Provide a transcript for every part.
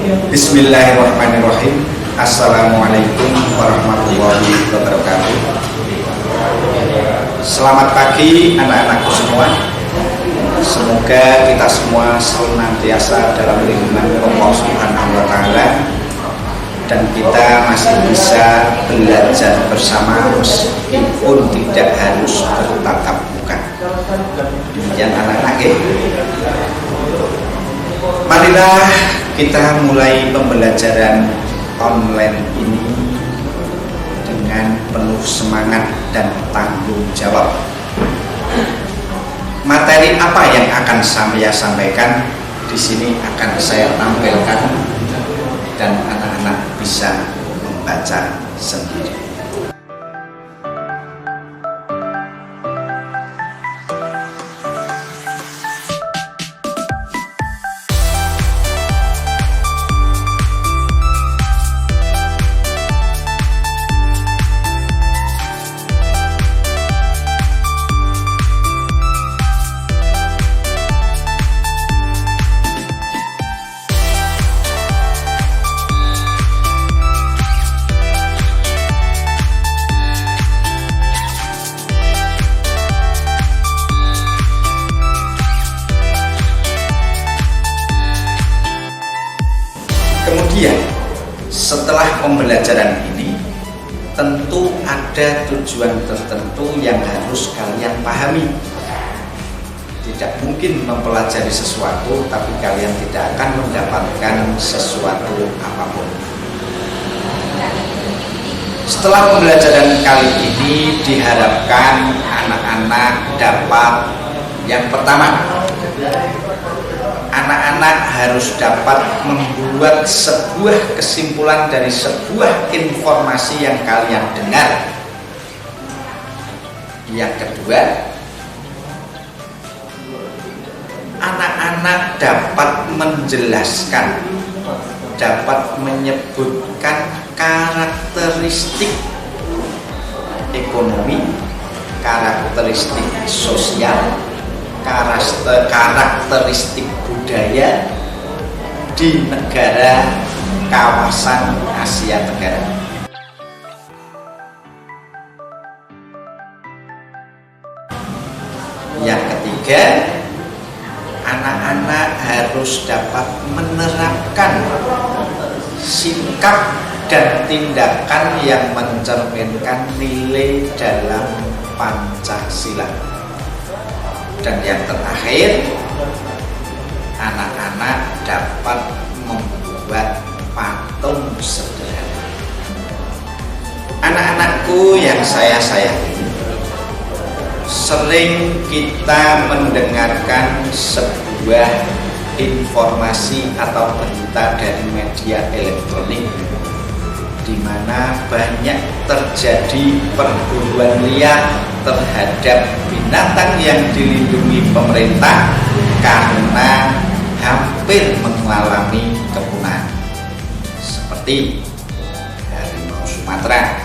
Bismillahirrahmanirrahim. Assalamualaikum warahmatullahi wabarakatuh. Selamat pagi anak-anakku semua. Semoga kita semua senantiasa dalam lindungan Allah Subhanahu wa Ta'ala, dan kita masih bisa belajar bersama meskipun tidak harus bertatap muka. Demikian anak-anak ya. Marilah kita mulai pembelajaran online ini dengan penuh semangat dan tanggung jawab. Materi apa yang akan saya sampaikan di sini akan saya tampilkan dan anak-anak bisa membaca sendiri. Kemudian setelah pembelajaran ini tentu ada tujuan tertentu yang harus kalian pahami. Tidak mungkin mempelajari sesuatu tapi kalian tidak akan mendapatkan sesuatu apapun. Setelah pembelajaran kali ini diharapkan anak-anak dapat yang pertama, anak-anak harus dapat membuat sebuah kesimpulan dari sebuah informasi yang kalian dengar. Yang kedua, anak-anak dapat menjelaskan, dapat menyebutkan karakteristik ekonomi, karakteristik sosial, karakteristik budaya di negara kawasan Asia Tenggara. Yang ketiga, anak-anak harus dapat menerapkan sikap dan tindakan yang mencerminkan nilai dalam Pancasila. Dan yang terakhir, anak-anak dapat membuat patung sederhana. Anak-anakku yang saya sayangi, sering kita mendengarkan sebuah informasi atau berita dari media elektronik di mana banyak terjadi perburuan liar terhadap binatang yang dilindungi pemerintah karena hampir mengalami kepunahan, seperti harimau Sumatera,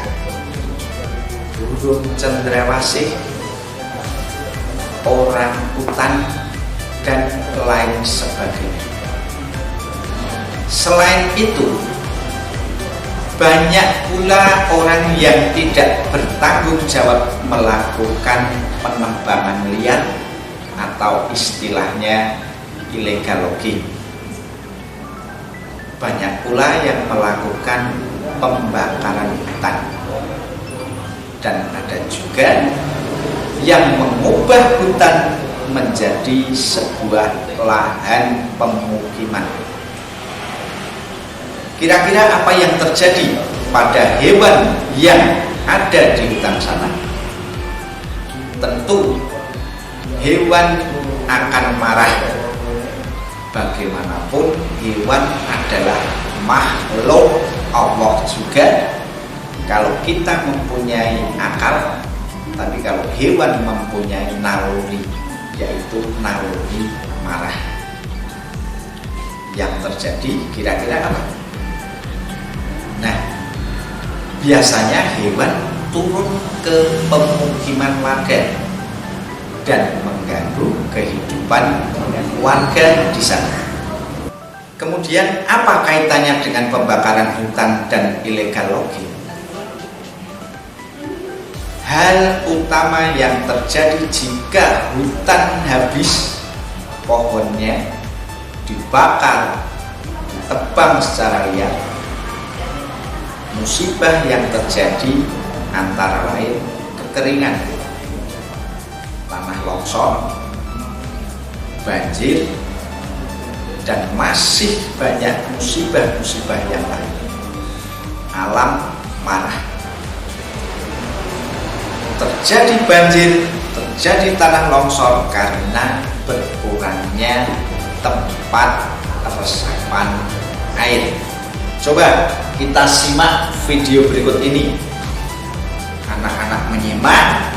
burung cendrawasih, orangutan, dan lain sebagainya. Selain itu, banyak pula orang yang tidak bertanggung jawab melakukan penebangan liar atau istilahnya illegal logging. Banyak pula yang melakukan pembakaran hutan. Dan ada juga yang mengubah hutan menjadi sebuah lahan pemukiman. Kira-kira apa yang terjadi pada hewan yang ada di hutan sana? Tentu hewan akan marah. Bagaimanapun hewan adalah makhluk Allah juga. Kalau kita mempunyai akal, tapi kalau hewan mempunyai naluri, yaitu naluri marah. Yang terjadi kira-kira apa? Nah, biasanya hewan turun ke pemukiman warga dan mengganggu kehidupan warga di sana. Kemudian apa kaitannya dengan pembakaran hutan dan illegal logging? Hal utama yang terjadi jika hutan habis, pohonnya dibakar, ditebang secara liar, musibah yang terjadi antara lain kekeringan, tanah longsor, banjir, dan masih banyak musibah-musibah yang lain. Alam marah. Terjadi banjir, terjadi tanah longsor karena berkurangnya tempat resapan air. Coba kita simak video berikut ini. Anak-anak menyimak.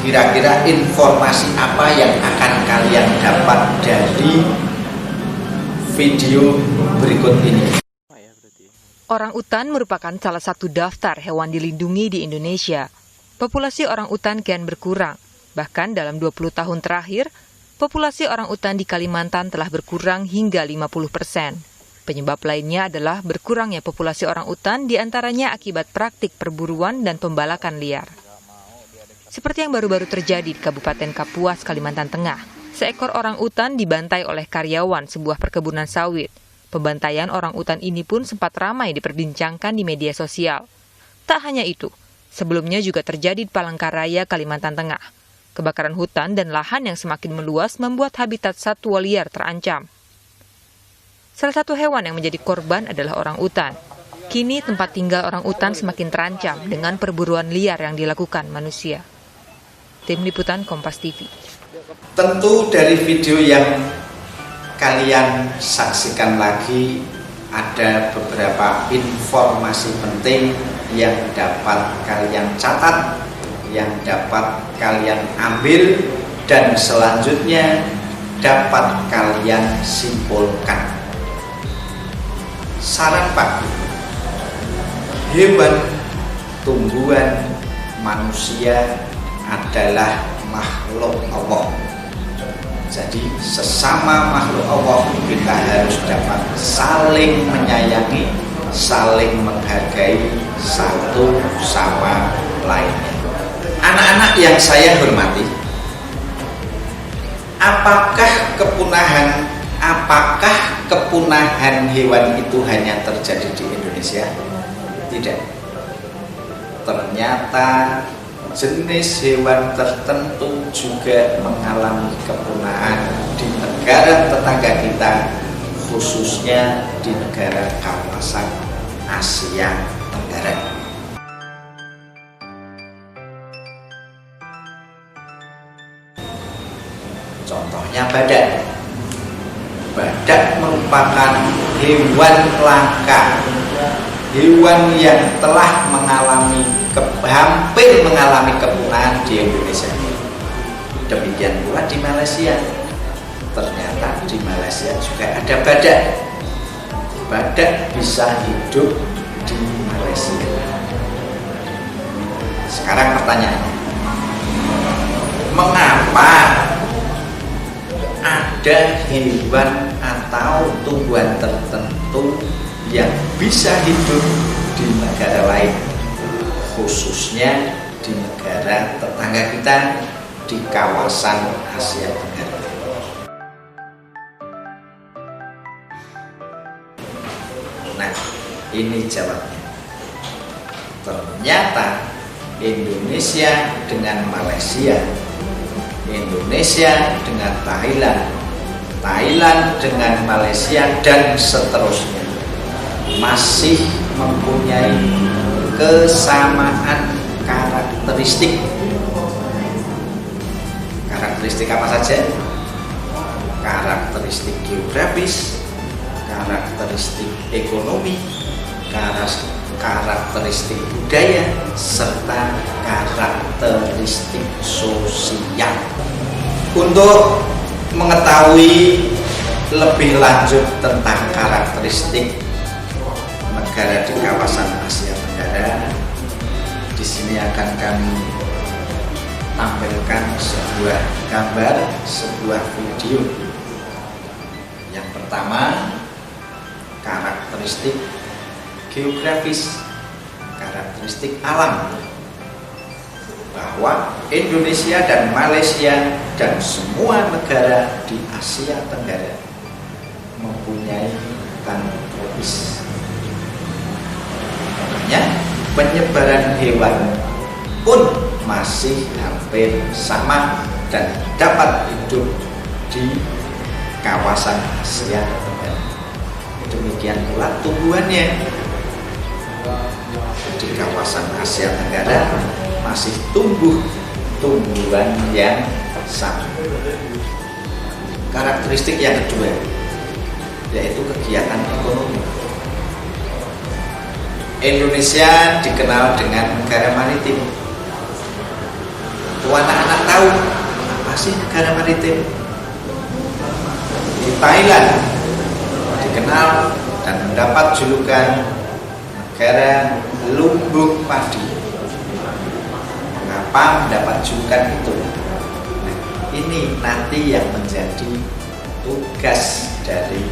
Kira-kira informasi apa yang akan kalian dapat dari video berikut ini? Orang-utan merupakan salah satu daftar hewan dilindungi di Indonesia. Populasi orang-utan kian berkurang. Bahkan dalam 20 tahun terakhir, populasi orang-utan di Kalimantan telah berkurang hingga 50%. Penyebab lainnya adalah berkurangnya populasi orang-utan diantaranya akibat praktik perburuan dan pembalakan liar. Seperti yang baru-baru terjadi di Kabupaten Kapuas, Kalimantan Tengah. Seekor orang-utan dibantai oleh karyawan sebuah perkebunan sawit. Pembantaian orang-utan ini pun sempat ramai diperbincangkan di media sosial. Tak hanya itu, sebelumnya juga terjadi di Palangkaraya, Kalimantan Tengah. Kebakaran hutan dan lahan yang semakin meluas membuat habitat satwa liar terancam. Salah satu hewan yang menjadi korban adalah orang-utan. Kini tempat tinggal orang-utan semakin terancam dengan perburuan liar yang dilakukan manusia. Tim Liputan Kompas TV. Tentu dari video yang kalian saksikan lagi ada beberapa informasi penting yang dapat kalian catat, yang dapat kalian ambil, dan selanjutnya dapat kalian simpulkan. Saran pagi, hewan, tumbuhan, manusia adalah makhluk Allah. Jadi sesama makhluk Allah kita harus dapat saling menyayangi, saling menghargai satu sama lainnya. Anak-anak yang saya hormati, apakah kepunahan hewan itu hanya terjadi di Indonesia? Tidak. Ternyata jenis hewan tertentu juga mengalami kepunahan di negara tetangga kita, khususnya di negara kawasan Asia Tenggara. Contohnya badak. Badak merupakan hewan langka, hewan yang telah hampir mengalami kepunahan di Indonesia. Demikian pula di Malaysia. Ternyata di Malaysia juga ada badak. Badak bisa hidup di Malaysia. Sekarang pertanyaannya, mengapa ada hewan atau tumbuhan tertentu yang bisa hidup di negara lain, khususnya di negara tetangga kita di kawasan Asia Tenggara? Nah, ini jawabnya. Ternyata Indonesia dengan Malaysia, Indonesia dengan Thailand, Thailand dengan Malaysia, dan seterusnya masih mempunyai kesamaan karakteristik. Karakteristik apa saja? Karakteristik geografis, karakteristik ekonomi, karakteristik budaya, serta karakteristik sosial. Untuk mengetahui lebih lanjut tentang karakteristik negara di kawasan Asia Tenggara, di sini akan kami tampilkan sebuah gambar, sebuah video Yang pertama, karakteristik geografis, karakteristik alam, bahwa Indonesia dan Malaysia dan semua negara di Asia Tenggara mempunyai hutan tropis. Makanya penyebaran hewan pun masih hampir sama dan dapat hidup di kawasan Asia Tenggara. Demikian pula tumbuhannya di kawasan Asia Tenggara masih tumbuh tumbuhan yang sama. Karakteristik yang kedua yaitu kegiatan ekonomi. Indonesia dikenal dengan negara maritim. Anak-anak tahu apa sih negara maritim? Di Thailand dikenal dan mendapat julukan negara lumbung padi. Mengapa mendapat julukan itu? Nah, ini nanti yang menjadi tugas dari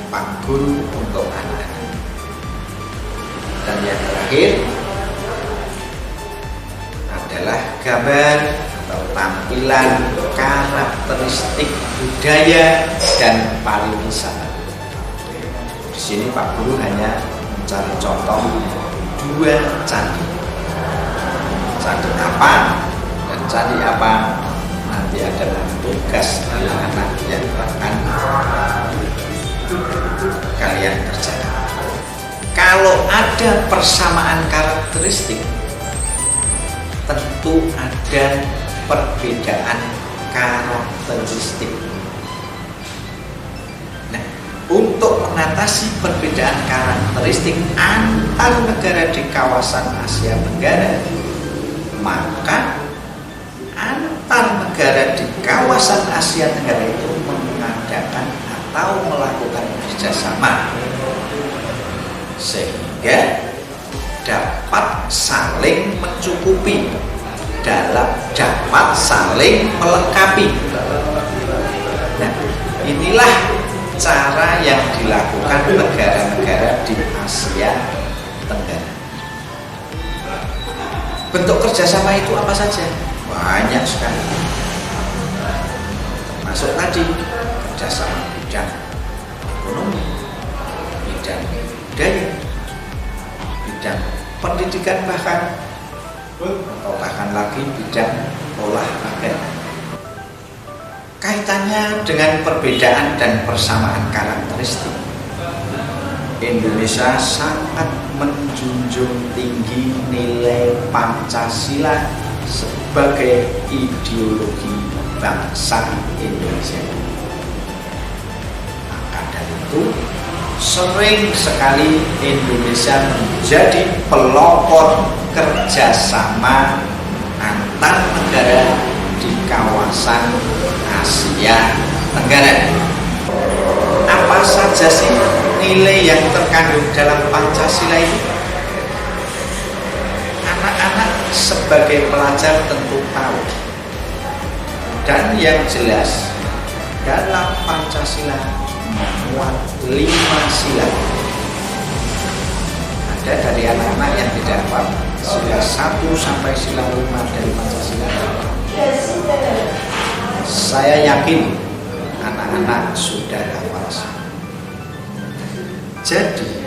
Pak Guru untuk anak-anak. Dan yang terakhir adalah gambar atau tampilan karakteristik budaya dan pariwisata. Di sini Pak Guru hanya mencari contoh 2 candi. Candi apa dan candi apa nanti adalah tugas anak-anak yang akan kalian kerjakan. Kalau ada persamaan karakteristik, tentu ada perbedaan karakteristik. Nah, untuk mengatasi perbedaan karakteristik antar negara di kawasan Asia Tenggara, maka antar negara di kawasan Asia Tenggara itu mengadakan atau melakukan kerjasama sehingga dapat saling mencukupi, dapat saling melengkapi. Nah, inilah cara yang dilakukan negara-negara di Asia Tenggara. Bentuk kerjasama itu apa saja? Banyak sekali. Termasuk tadi kerjasama bidang ekonomi, bidang budaya, bidang pendidikan bahkan, atau bahkan lagi bidang olahraga. Kaitannya dengan perbedaan dan persamaan karakteristik, Indonesia sangat menjunjung tinggi nilai Pancasila sebagai ideologi bangsa Indonesia. Maka dari itu sering sekali Indonesia menjadi pelopor kerjasama antar negara di kawasan Asia Tenggara. Apa saja sih nilai yang terkandung dalam Pancasila itu? Anak-anak sebagai pelajar tentu tahu. Dan yang jelas, dalam Pancasila memuat 5 sila. Ada dari anak-anak yang tidak hafal sila 1 sampai sila 5 dari Pancasila. Saya yakin anak-anak sudah hafal. Jadi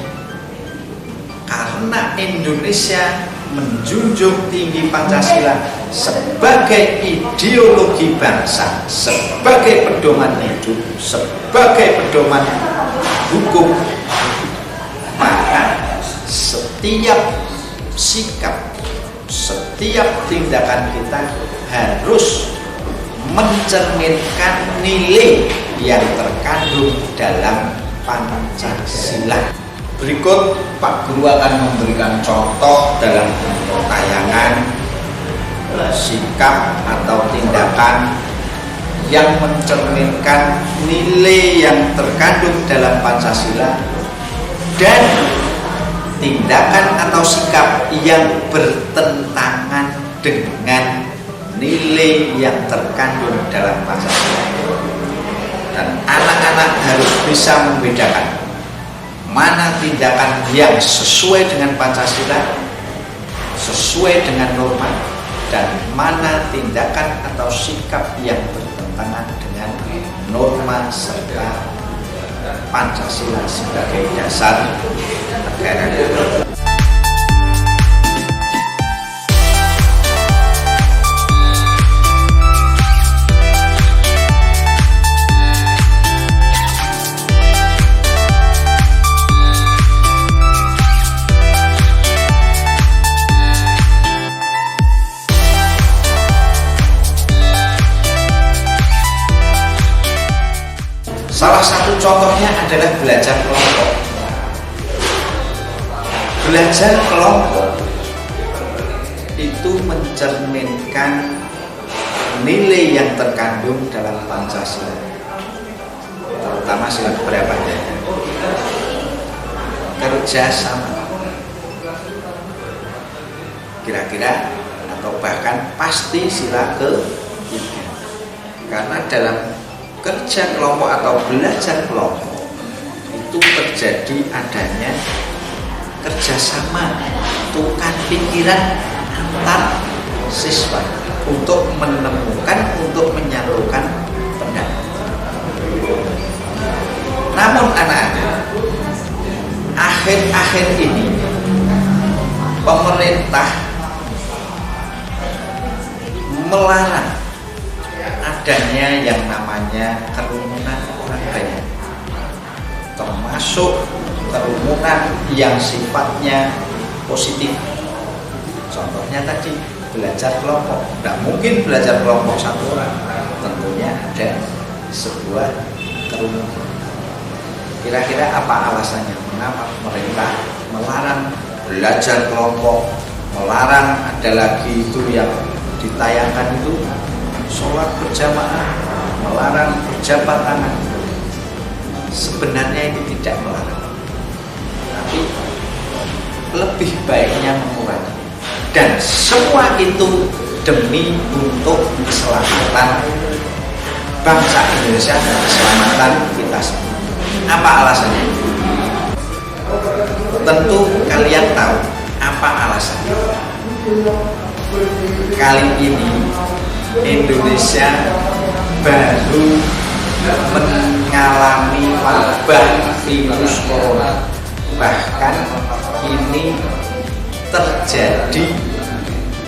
karena Indonesia menjunjung tinggi Pancasila sebagai ideologi bangsa, sebagai pedoman hidup, sebagai pedoman hukum, maka setiap sikap, setiap tindakan kita harus mencerminkan nilai yang terkandung dalam Pancasila. Berikut Pak Guru akan memberikan contoh dalam bentuk tayangan sikap atau tindakan yang mencerminkan nilai yang terkandung dalam Pancasila dan tindakan atau sikap yang bertentangan dengan nilai yang terkandung dalam Pancasila. Dan anak-anak harus bisa membedakan mana tindakan yang sesuai dengan Pancasila, sesuai dengan norma, dan mana tindakan atau sikap yang bertentangan dengan norma serta Pancasila sebagai dasar negara. Salah satu contohnya adalah belajar kelompok. Belajar kelompok itu mencerminkan nilai yang terkandung dalam Pancasila, terutama sila keberapa ya? Kerja sama, kira-kira atau bahkan pasti sila ke-3. Karena dalam kerja kelompok atau belajar kelompok itu terjadi adanya kerjasama, tukar pikiran antar siswa untuk menemukan, untuk menyatukan pendapat. Namun anak-anak, akhir-akhir ini pemerintah melarang adanya yang namanya kerumunan orang banyak, termasuk kerumunan yang sifatnya positif. Contohnya tadi belajar kelompok, tidak mungkin belajar kelompok satu orang, tentunya ada sebuah kerumunan. Kira-kira apa alasannya? Mengapa pemerintah melarang belajar kelompok, melarang ada lagi itu yang ditayangkan itu sholat berjamaah, melarang berjabat tangan? Sebenarnya itu tidak melarang, tapi lebih baiknya mengurangi. Dan semua itu demi untuk keselamatan bangsa Indonesia dan keselamatan kita semua. Apa alasannya? Tentu kalian tahu apa alasannya. Kali ini Indonesia baru mengalami wabah virus corona. Bahkan ini terjadi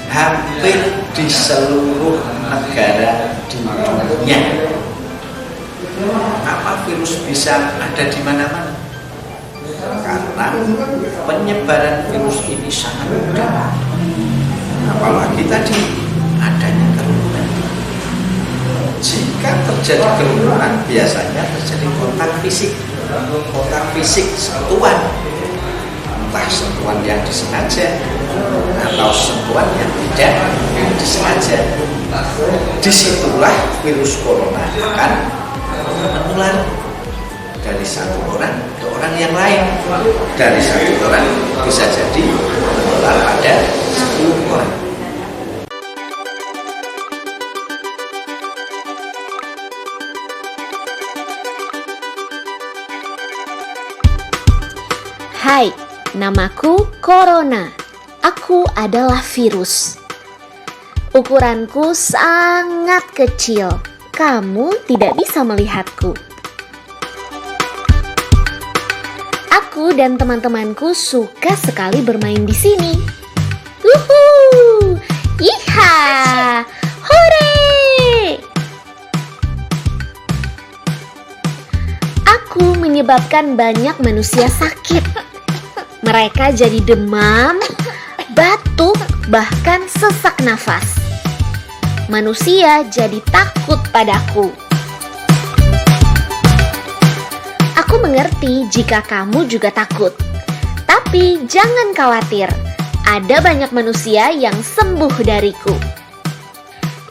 hampir di seluruh negara di dunia. Apa virus bisa ada di mana-mana? Karena penyebaran virus ini sangat mudah. Apalagi tadi adanya kerumunan. Jika terjadi kerumunan, biasanya terjadi kontak fisik, sentuhan, entah sentuhan yang disengaja atau sentuhan yang tidak disengaja. Disitulah virus corona akan menular dari satu orang ke orang yang lain. Dari satu orang bisa jadi menular pada 10 orang. Hai, namaku Corona. Aku adalah virus. Ukuranku sangat kecil. Kamu tidak bisa melihatku. Aku dan teman-temanku suka sekali bermain di sini. Wuhuu! Yiha! Hore! Aku menyebabkan banyak manusia sakit. Mereka jadi demam, batuk, bahkan sesak nafas. Manusia jadi takut padaku. Aku mengerti jika kamu juga takut. Tapi jangan khawatir, ada banyak manusia yang sembuh dariku.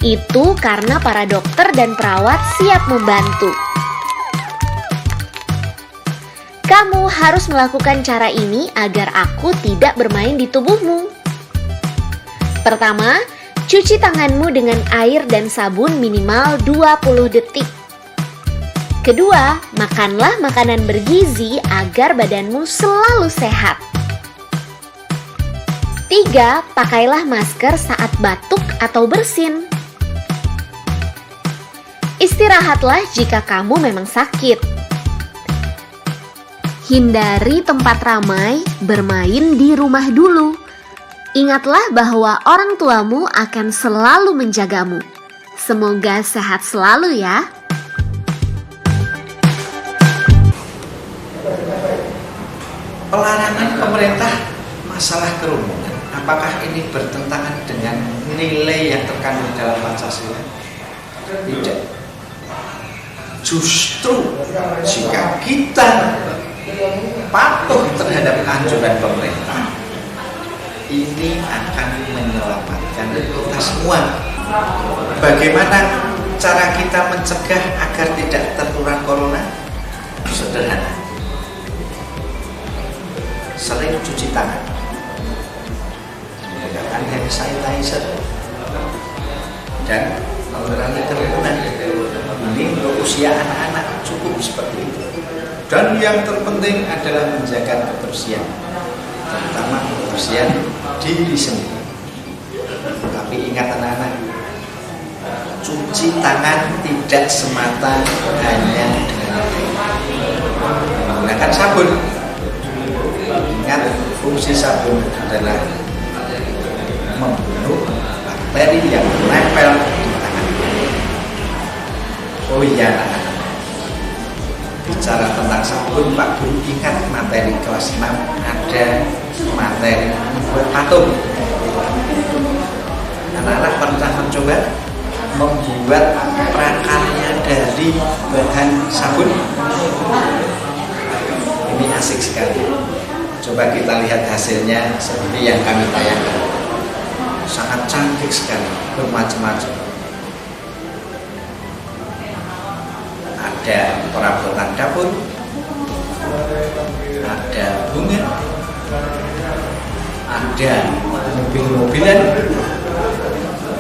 Itu karena para dokter dan perawat siap membantu. Kamu harus melakukan cara ini agar aku tidak bermain di tubuhmu. Pertama, cuci tanganmu dengan air dan sabun minimal 20 detik. Kedua, makanlah makanan bergizi agar badanmu selalu sehat. Tiga, pakailah masker saat batuk atau bersin. Istirahatlah jika kamu memang sakit. Hindari tempat ramai, bermain di rumah dulu. Ingatlah bahwa orang tuamu akan selalu menjagamu. Semoga sehat selalu ya. Pelarangan pemerintah masalah kerumunan, apakah ini bertentangan dengan nilai yang terkandung dalam Pancasila? Tidak. Justru jika kita patuh terhadap anjuran pemerintah, ini akan menyelamatkan kita semua. Bagaimana cara kita mencegah agar tidak tertular corona? Sederhana. Sering cuci tangan, menggunakan hand sanitizer, dan mengurangi kerumunan. Ini untuk usia anak-anak cukup seperti itu. Dan yang terpenting adalah menjaga kebersihan, terutama kebersihan diri sendiri. Tapi ingat anak-anak, cuci tangan tidak semata hanya dengan menggunakan sabun. Ingat, fungsi sabun adalah membunuh bakteri yang menempel di tangan. Oh iya, anak-anak, bicara tentang sabun, Pak Guru ingat materi kelas 6 ada materi membuat patung. Anak-anak pernah mencoba membuat prakarya dari bahan sabun? Ini asik sekali. Coba kita lihat hasilnya seperti yang kami tayangkan. Sangat cantik sekali, bermacam-macam. Ada perabotan dapur, ada bunga, ada mobil-mobilan,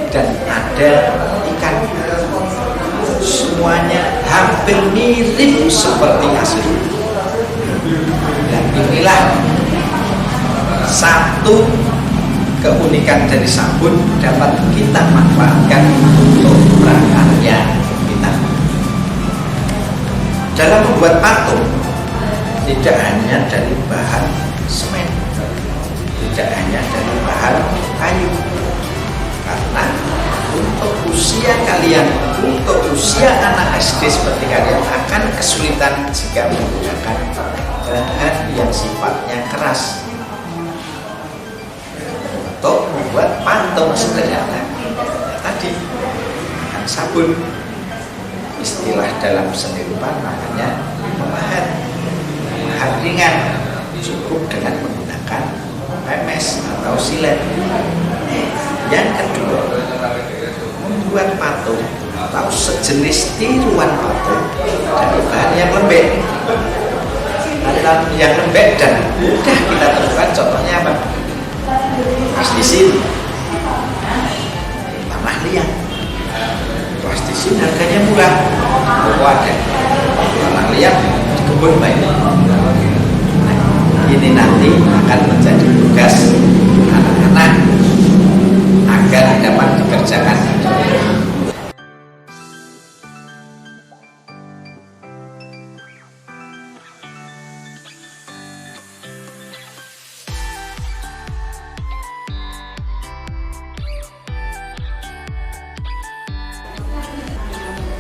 dan ada ikan. Semuanya hampir mirip seperti asli. Dan inilah satu keunikan dari sabun dapat kita manfaatkan untuk prakarya kita. Dalam membuat patung, tidak hanya dari bahan semen, tidak hanya dari bahan kayu, karena untuk usia kalian, untuk usia anak SD seperti kalian akan kesulitan jika menggunakan bahan yang sifatnya keras. Untuk membuat patung sederhana, tadi dengan sabun, istilah dalam seni rupa namanya memahat. Memahat ringan, cukup dengan menggunakan pemes atau silet. Yang kedua, membuat patung atau sejenis tiruan patung dari bahan yang lembek. Yang lembek dan mudah kita temukan, contohnya apa? Plastisin, tanah liat. Plastisin harganya murah, toko ada. Tanah liat di kebun baik. Ini nanti akan menjadi tugas anak-anak agar dapat dikerjakan.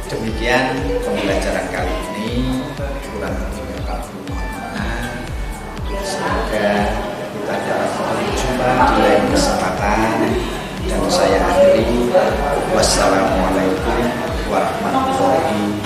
Demikian pembelajaran kali ini, kurang lebihnya Pak Guru mohon maaf. Semoga kita dapat berjumpa di lain kesempatan, dan saya akhiri. Wassalamualaikum warahmatullahi wabarakatuh.